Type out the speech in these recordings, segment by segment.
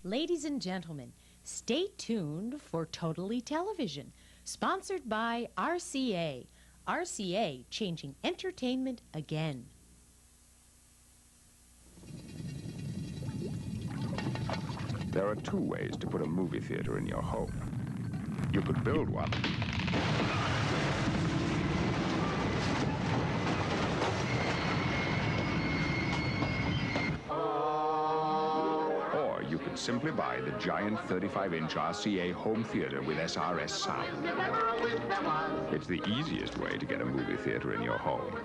Ladies and gentlemen, stay tuned for Totally Television, sponsored by RCA. RCA, changing entertainment again. There are two ways to put a movie theater in your home. You could build one. Or you could simply buy the giant 35-inch RCA home theater with SRS sound. It's the easiest way to get a movie theater in your home.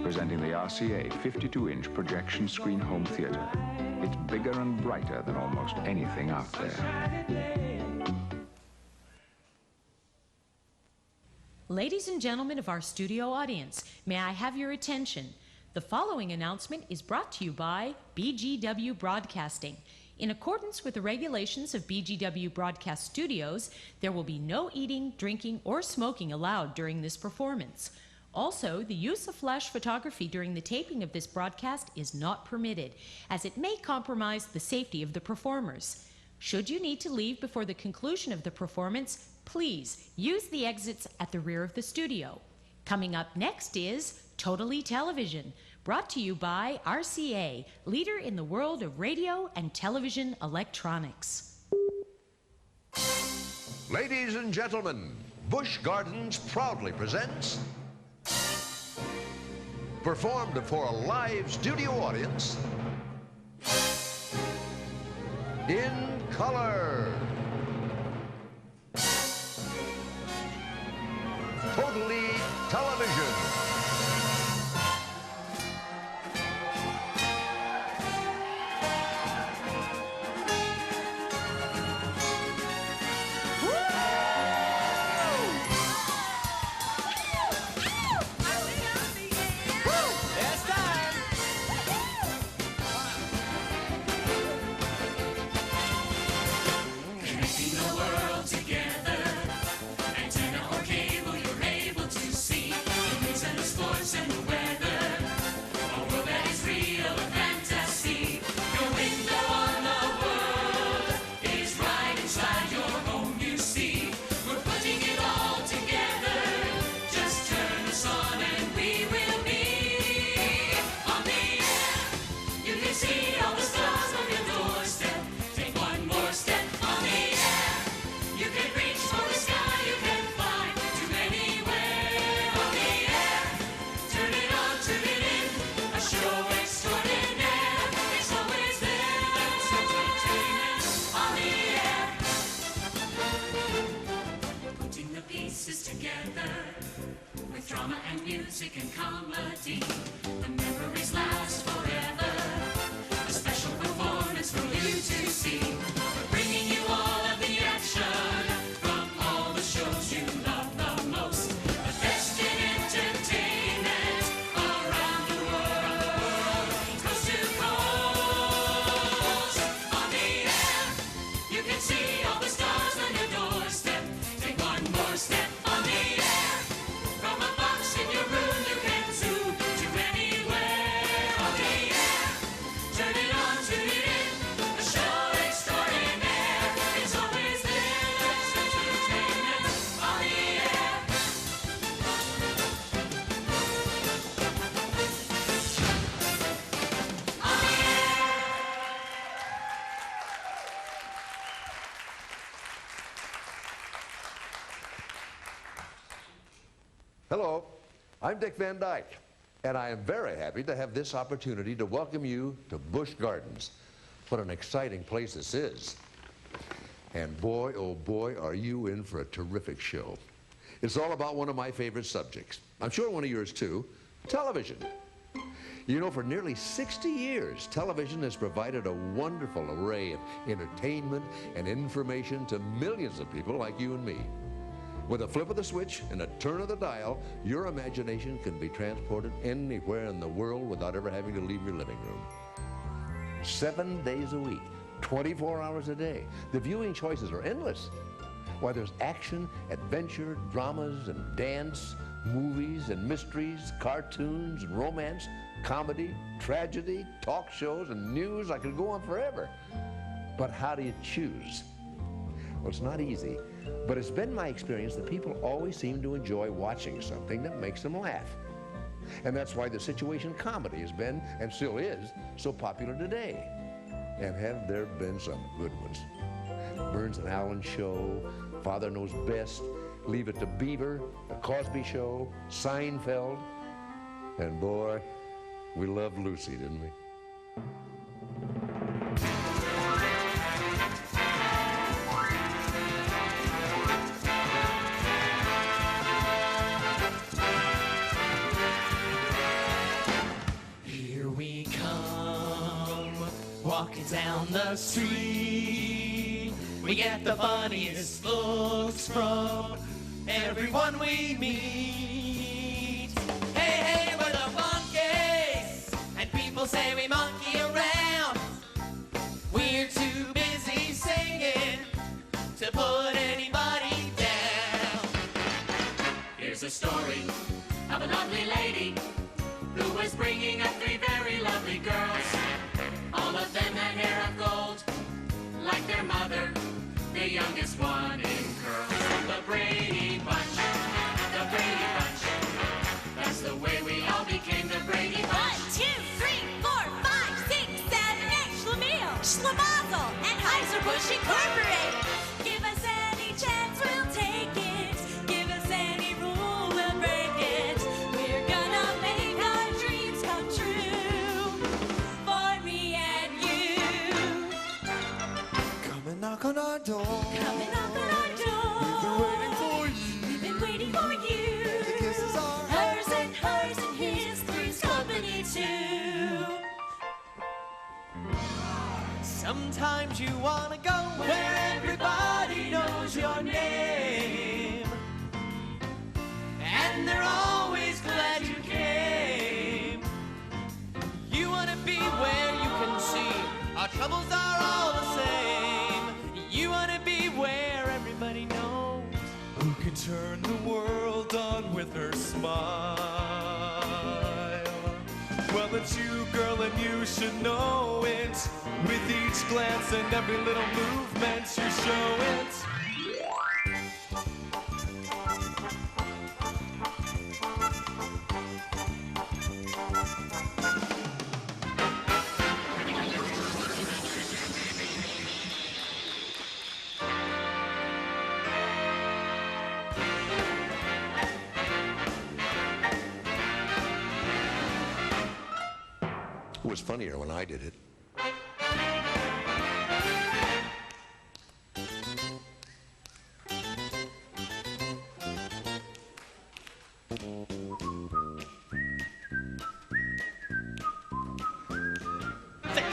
Presenting the RCA 52-inch projection screen home theater. It's bigger and brighter than almost anything out there. Ladies and gentlemen of our studio audience, may I have your attention? The following announcement is brought to you by BGW Broadcasting. In accordance with the regulations of BGW Broadcast Studios, there will be no eating, drinking, or smoking allowed during this performance. Also, the use of flash photography during the taping of this broadcast is not permitted, as it may compromise the safety of the performers. Should you need to leave before the conclusion of the performance, please use the exits at the rear of the studio. Coming up next is Totally Television, brought to you by RCA, leader in the world of radio and television electronics. Ladies and gentlemen, Busch Gardens proudly presents, performed for a live studio audience, in color. Totally Television. Music and comedy, the memories last forever. A special performance for you to see. We're bringing you all of the action from all the shows you love the most. The best in entertainment around the world, coast to coast. On the air, you can see all the stars on your doorstep. Take one more step on the air. From a box in your room, you can zoom to anywhere on the air. Turn it on, tune it in, a show extraordinaire. It's always there, that's entertainment on the air. On the air. Hello, I'm Dick Van Dyke, and I am very happy to have this opportunity to welcome you to Busch Gardens. What an exciting place this is. And boy, oh boy, are you in for a terrific show. It's all about one of my favorite subjects. I'm sure one of yours too, television. You know, for nearly 60 years, television has provided a wonderful array of entertainment and information to millions of people like you and me. With a flip of the switch and a turn of the dial, your imagination can be transported anywhere in the world without ever having to leave your living room. 7 days a week, 24 hours a day. The viewing choices are endless. Why, there's action, adventure, dramas, and dance, movies and mysteries, cartoons and romance, comedy, tragedy, talk shows, and news. I could go on forever. But how do you choose? Well, it's not easy, but it's been my experience that people always seem to enjoy watching something that makes them laugh. And that's why the situation comedy has been, and still is, so popular today. And have there been some good ones? Burns and Allen Show, Father Knows Best, Leave It to Beaver, The Cosby Show, Seinfeld, and boy, we loved Lucy, didn't we? Here we come, walking down the street. We get the funniest looks from everyone we meet. Hey, hey, we're the monkeys, and people say we monkey around. We're too busy singing to put anybody down. Here's a story of a lovely lady who was bringing up 3 very lovely girls. All of them had hair of gold, like their mother, the youngest one in curls. The Brady Bunch, the Brady Bunch. That's the way we all became the Brady Bunch. 1, 2, 3, 4, 5, 6, 7, 8, Schlemiel, Schlemazel, and Heiser-Busch Incorporated. Give us any chance, we'll take it. Give us any rule, we'll break it. We're gonna make our dreams come true. For me and you. Come and knock on our door. Come and knock on our door. We've been waiting for you. The kisses are Hers and his, Three's Company too. Sometimes you wanna go where everybody knows your name, and they're always glad you came. You wanna be where you can see our troubles are all the same. You wanna be where everybody knows who can turn the world on with her smile. Well, it's you, girl, and you should know it. With each glance and every little movement, you show it. It was funnier when I did it.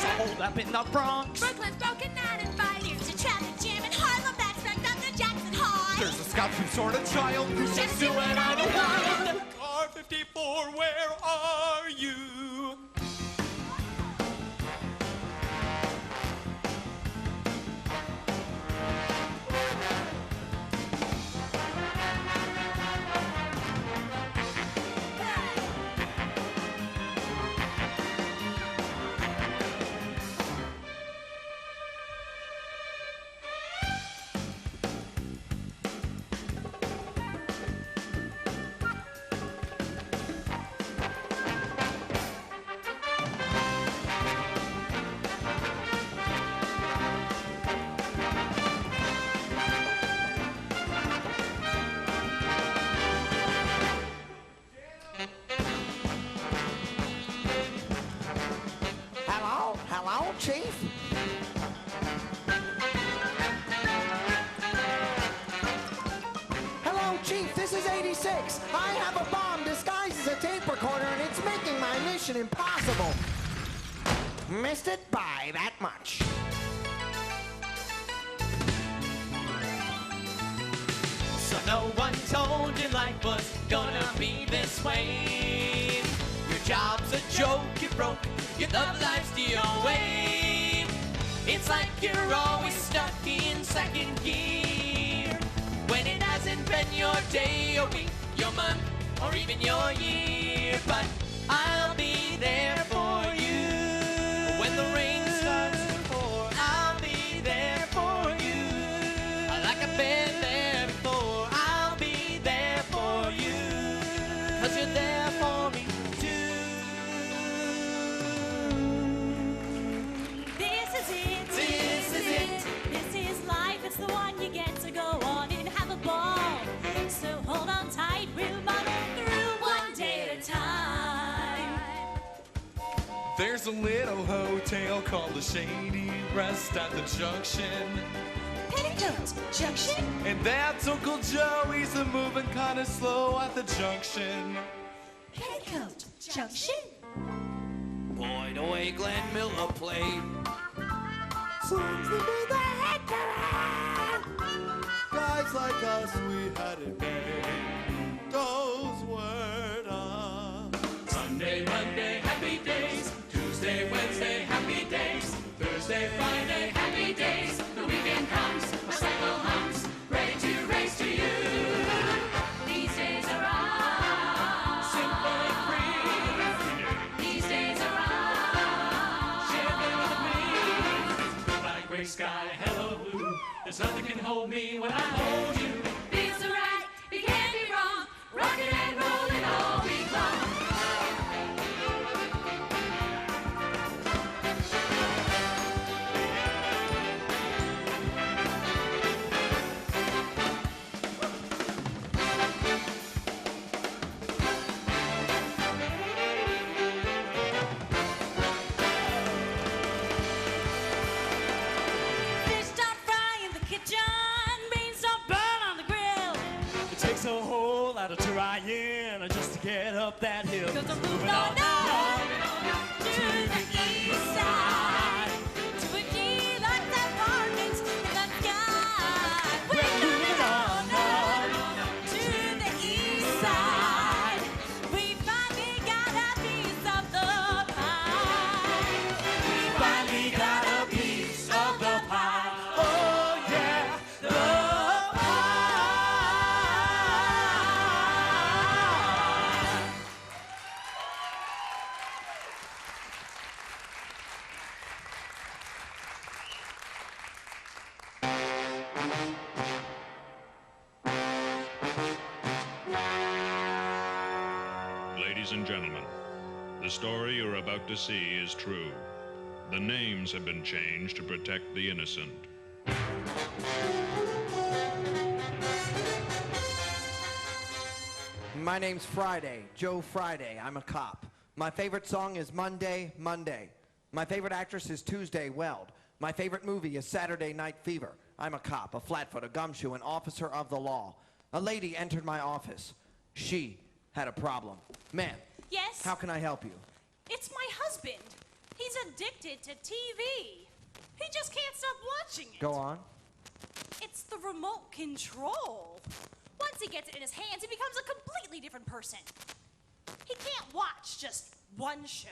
there's a hold up in the Bronx. Brooklyn's broken 9 and 5 years to traffic jam in Harlem. That's backed up to Jackson High. There's a scout who's sort of child who's just doing on a wild. Car 54, where are you? Hello, Chief? Hello, Chief, this is 86. I have a bomb disguised as a tape recorder, and it's making my mission impossible. Missed it by that much. So no one life was gonna be this way. Your job's a joke, you're broke, your love life's DOA. It's like you're always stuck in second gear, when it hasn't been your day, your week, your month, or even your year. But I'll be there for you when the rain starts to pour. I'll be there for you like I've been there before. I'll be there for you 'cause you're there for me too. This is it. This is it. This is life. It's the one you get to go on and have a ball. So hold on tight. We'll muddle through one day at a time. There's a little hotel called the Shady Rest at the Junction, Petticoat Junction. and that's Uncle Joey's a moving kinda slow at the junction. Petticoat Junction. Boy, the way Glenn Miller played. Songs that made the head go round. Guys like us, we had it made. Those word up. Sunday, Monday, happy days. Tuesday, Wednesday, happy days. Thursday, Friday, happy days. The weekend comes, our cycle hums, ready to race to you. These days are ours. Simple and free. These days are ours. Share them with me. Goodbye, gray sky, hello blue. There's nothing can hold me when I hold you. Feels right, it can't be wrong. Rockin' and rollin' all week long. Fish don't fry in the kitchen. Beans don't burn on the grill. It takes a whole lot of trying just to get up that hill. 'Cause I'm moving on up to the east side. To a deluxe apartment in the sky. We're moving on up to the east side. We finally got a piece of the pie. We finally got a piece of the pie. Oh yeah, the pie. Ladies and gentlemen, the story you're about to see is true. The names have been changed to protect the innocent. My name's Friday, Joe Friday. I'm a cop. My favorite song is Monday, Monday. My favorite actress is Tuesday Weld. My favorite movie is Saturday Night Fever. I'm a cop, a flatfoot, a gumshoe, an officer of the law. A lady entered my office. She had a problem. Ma'am, Yes? how can I help you? It's my husband. He's addicted to TV. He just can't stop watching it. Go on. It's the remote control. Once he gets it in his hands, he becomes a completely different person. He can't watch just one show.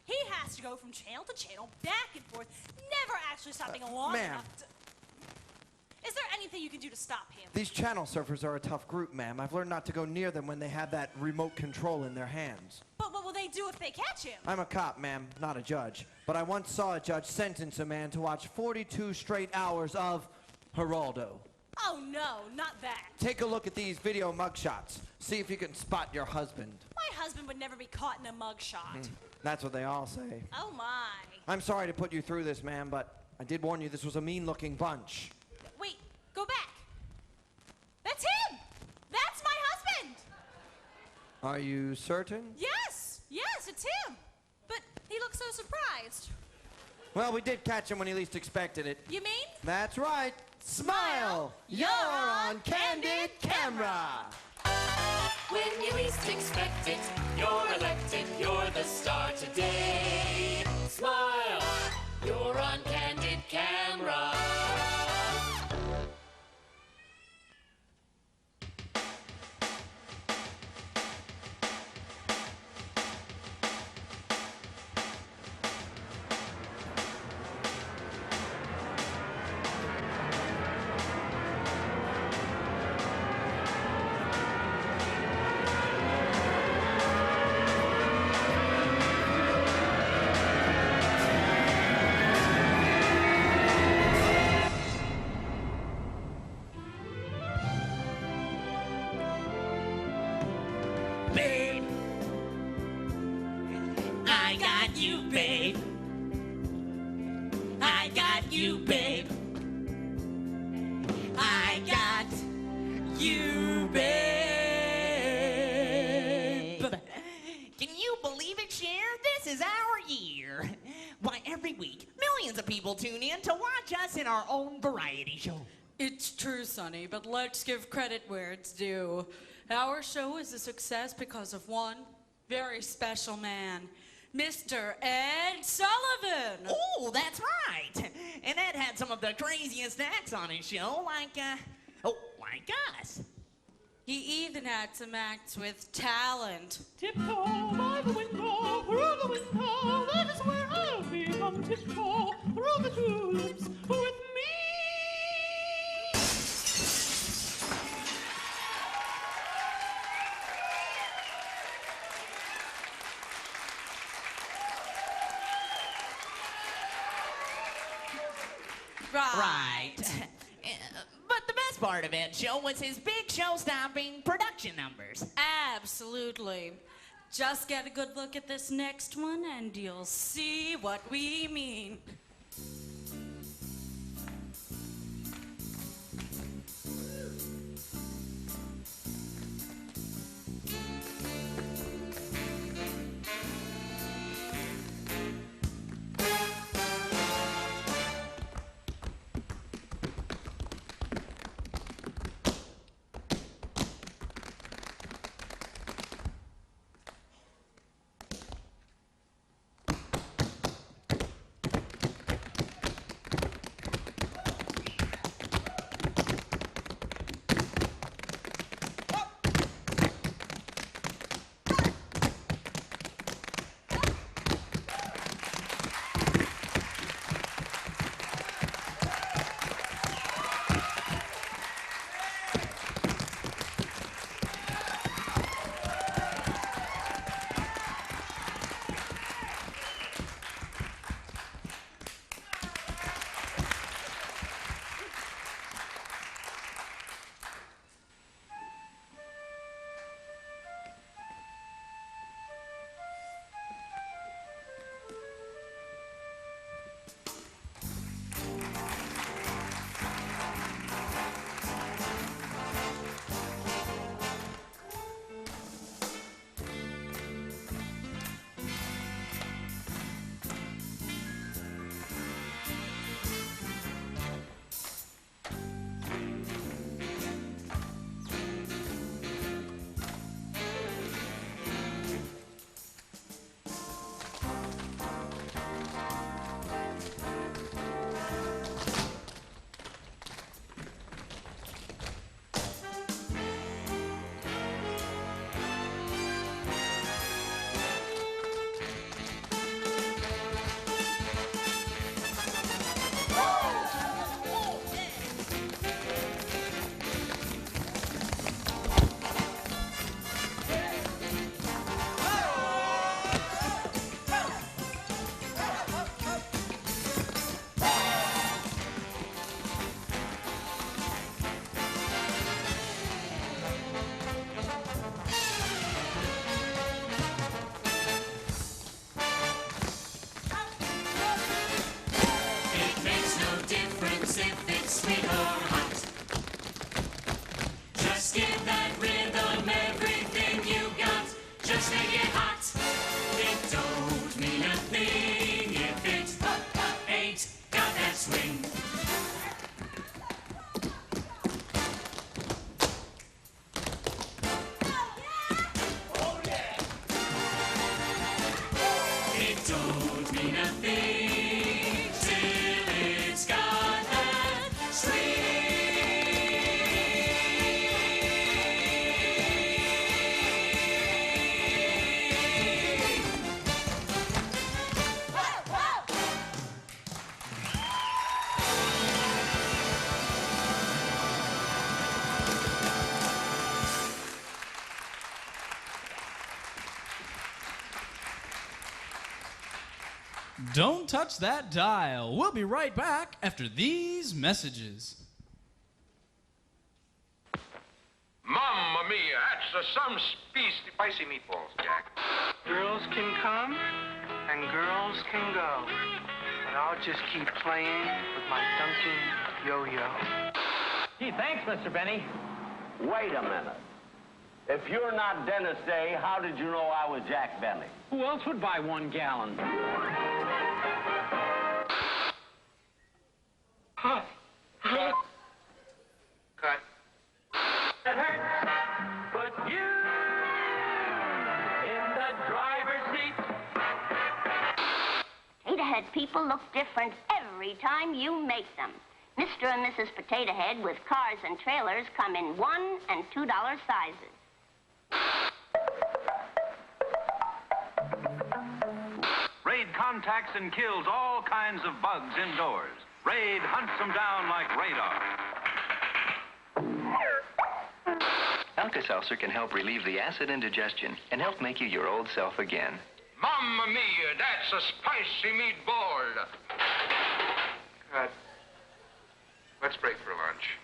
He has to go from channel to channel, back and forth, never actually stopping long ma'am. enough to... Is there anything you can do to stop him? These channel surfers are a tough group, ma'am. I've learned not to go near them when they have that remote control in their hands. But what will they do if they catch him? I'm a cop, ma'am, not a judge. But I once saw a judge sentence a man to watch 42 straight hours of Geraldo. Oh no, not that. Take a look at these video mugshots. See if you can spot your husband. My husband would never be caught in a mugshot. That's what they all say. Oh my. I'm sorry to put you through this, ma'am, but I did warn you this was a mean-looking bunch. Wait, go back. That's him! That's my husband! Are you certain? Yes, it's him. But he looks so surprised. Well, we did catch him when he least expected it. You mean? That's right. Smile! You're on Candid Camera! When you least expect it, you're elected, you're the star today. Smile, you're on Candid Camera. babe. I got you, babe. I got you, babe. I got you, babe. Can you believe it, Cher? This is our year. Why, every week, millions of people tune in to watch us in our own variety show. It's true, Sonny, but let's give credit where it's due. Our show is a success because of one very special man, Mr. Ed Sullivan. Oh, that's right. And Ed had some of the craziest acts on his show, like us. He even had some acts with talent. Tiptoe by the window, through the window, that is where I'll be. Come tiptoe through the tulips with me. Right. But the best part of Ed's show was his big show-stopping production numbers. Absolutely. Just get a good look at this next one and you'll see what we mean. Don't touch that dial. We'll be right back after these messages. Mamma mia, that's some spicy meatballs, Jack. Girls can come and girls can go. But I'll just keep playing with my dunking yo-yo. Gee, thanks, Mr. Benny. Wait a minute. If you're not Dennis Day, how did you know I was Jack Benny? Who else would buy 1 gallon? Cut. It hurts. Put you in the driver's seat. Potato Head people look different every time you make them. Mr. and Mrs. Potato Head with cars and trailers come in $1 and $2 sizes. Raid contacts and kills all kinds of bugs indoors. Raid hunts them down like radar. Alka-Seltzer can help relieve the acid indigestion and help make you your old self again. Mamma mia, that's a spicy meatball. Cut. Let's break for lunch.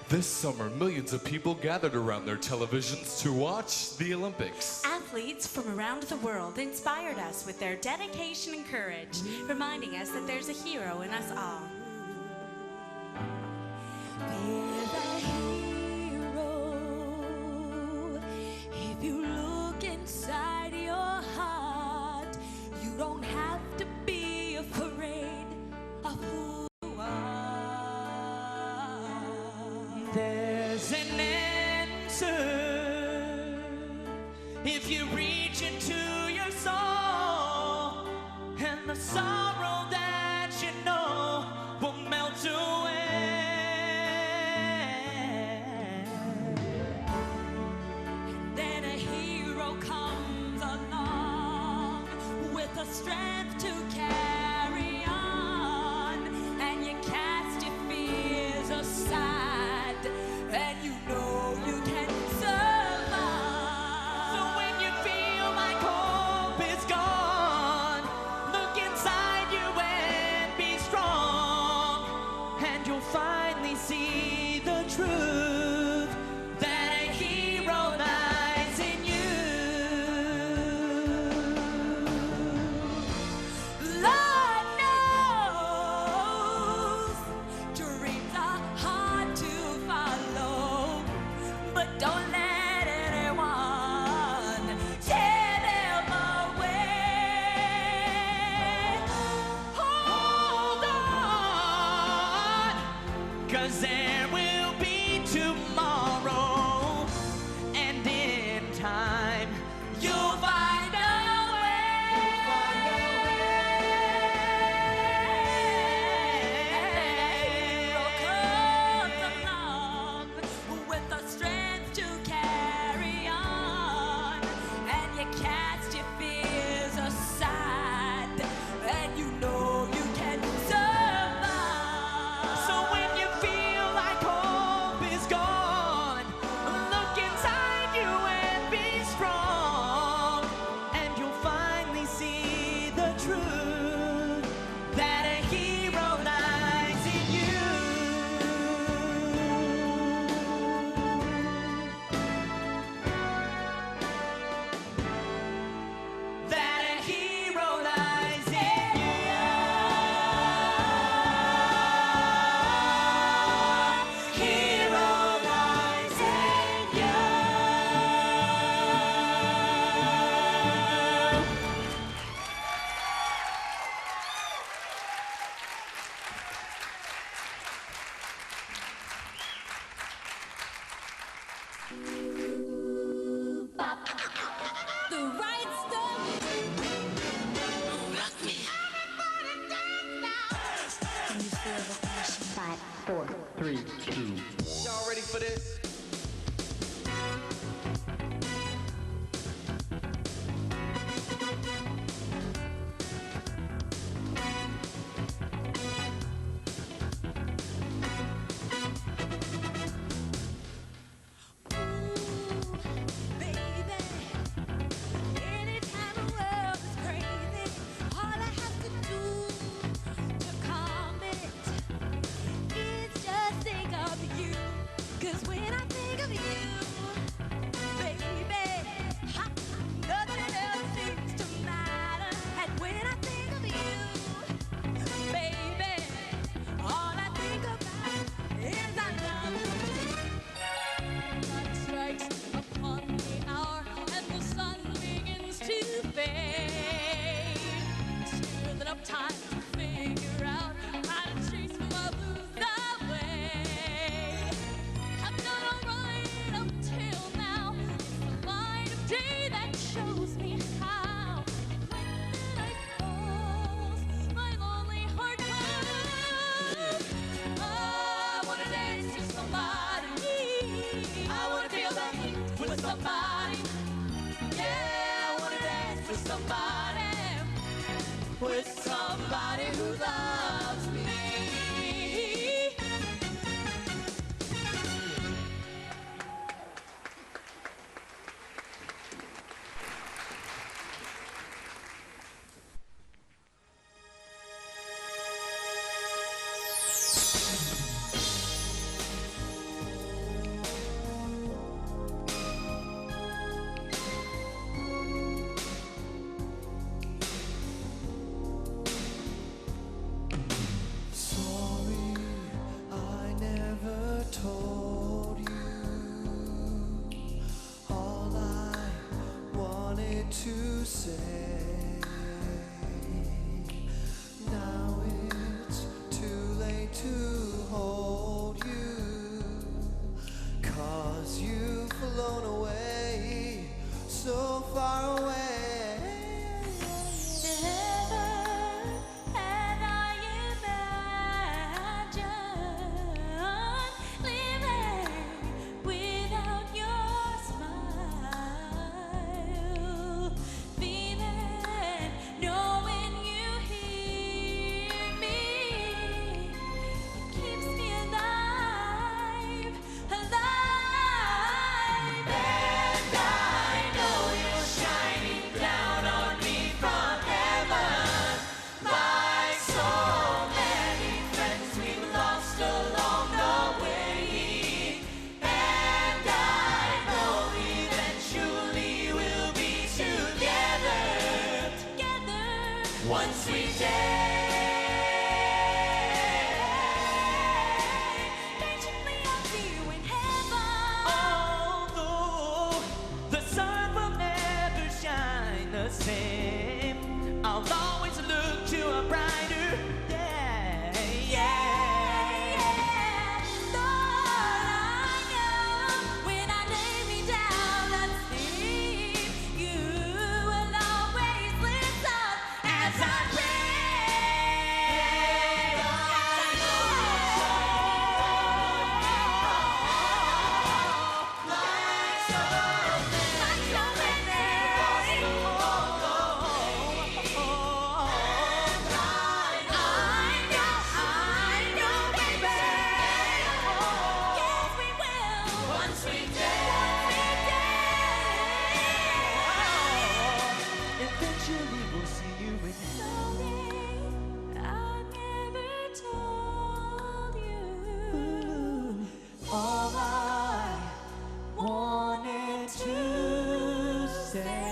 This summer, millions of people gathered around their televisions to watch the Olympics. Athletes from around the world inspired us with their dedication and courage, reminding us that there's a hero in us all. If you look inside your heart, you don't have to be afraid of who you are. There's an answer if you reach into your soul, and the sorrow that you know will melt away. Then a hero comes along with the strength to carry on, and you cast your fears aside, and you know you can survive. So when you feel like hope is gone, look inside you and be strong, and you'll finally see the truth that a hero lies in you. Lord knows dreams are hard to follow, but don't let anyone tear them away. Hold on, 'cause there will be tomorrow, and in time you'll find a Comes along with the strength to carry on, and you cast your fears aside, and you know you can survive. So when you feel like hope is gone, look inside you and be strong, and you'll finally see the truth that a hero lies in you. That a hero lies in you. Hero lies in you. The right stuff. Rock me. Can you feel the passion? 5, 4, 3, 2. Y'all ready for this? Baby, anytime the world is crazy, all I have to do to calm it is just think of you. 'Cause when I I wanna feel the heat with somebody. Yeah, I wanna dance with somebody who loves me. Told you all I wanted to say. Now it's too late to hold you, 'cause you've flown away so far away. One sweet day. Patiently I'll see you in heaven. Although the sun will never shine the same, I'll always look to a brighter day. Yeah. Lord, I know when I lay me down and sleep, you will always listen as I pray. Eventually we'll see you in heaven. I never told you all I wanted to say.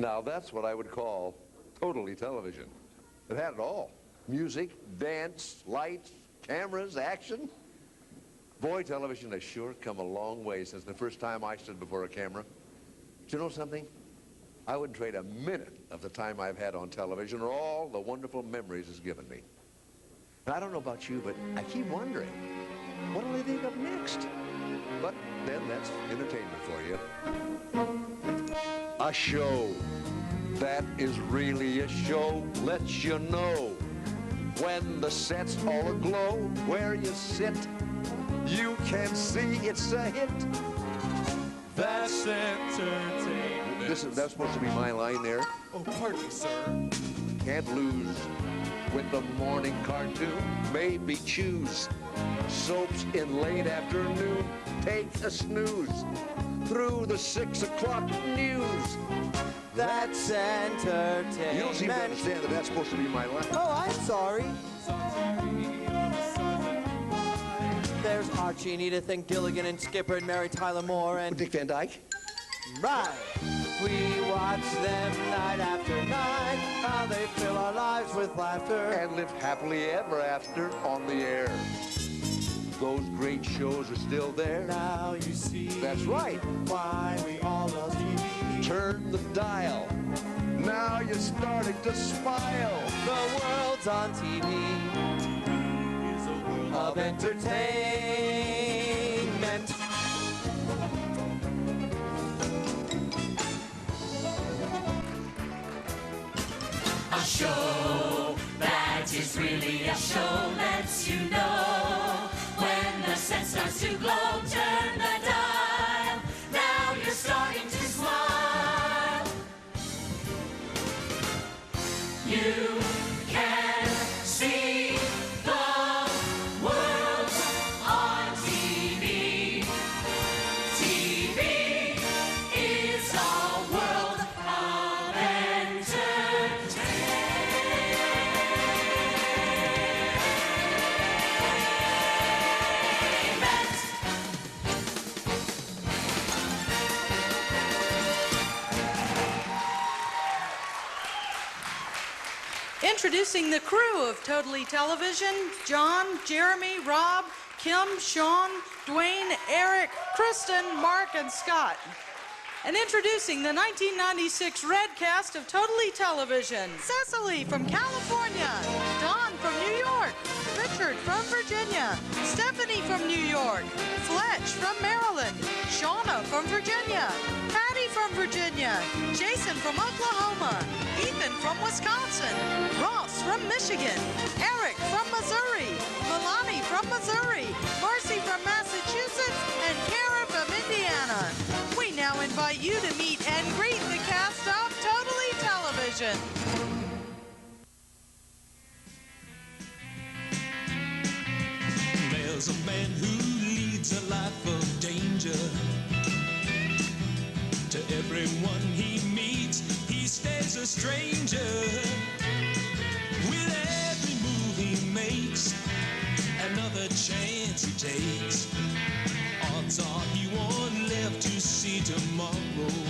Now that's what I would call totally television. It had it all. Music, dance, lights, cameras, action. Boy, television has sure come a long way since the first time I stood before a camera. Do you know something? I wouldn't trade a minute of the time I've had on television or all the wonderful memories it's given me. Now, I don't know about you, but I keep wondering, what will they think of next? But then that's entertainment for you. A show that is really a show lets you know when the set's all aglow, where you sit, you can see it's a hit. That's entertainment. That's supposed to be my line there. Oh, pardon me, sir. Can't lose with the morning cartoon. Maybe choose soaps in late afternoon. Take a snooze through the 6 o'clock news. That's entertainment. You don't seem to understand that that's supposed to be my line. Oh, I'm sorry. There's Archie and Edith and Gilligan and Skipper and Mary Tyler Moore and Dick Van Dyke. Right. We watch them night after night, how they fill our lives with laughter. And live happily ever after on the air. Those great shows are still there. Now you see. That's right. Why we all love TV. Turn the dial. Now you're starting to smile. The world's on TV. Is a world of entertainment. A show that is really a show lets you know when the set starts to glow. Turn the dial. Now you're starting to smile. You can see the world on TV. TV is a world of entertainment. Introducing the crew of Totally Television: John, Jeremy, Rob, Kim, Sean, Dwayne, Eric, Kristen, Mark, and Scott. And introducing the 1996 Red cast of Totally Television: Cecily from California, Don from New York, Richard from Virginia, Stephanie from New York, Fletch from Maryland, Shauna from Virginia, Patty from Virginia, Jason from Oklahoma, Ethan from Wisconsin, Ross from Michigan, Eric from Missouri, Milani from Missouri, Marcy from Massachusetts, and Karen from Indiana. We now invite you to meet and greet the cast of Totally Television. There's a man who leads a life of danger. To everyone he meets, he stays a stranger. With every move he makes, another chance he takes, odds are he won't live to see tomorrow.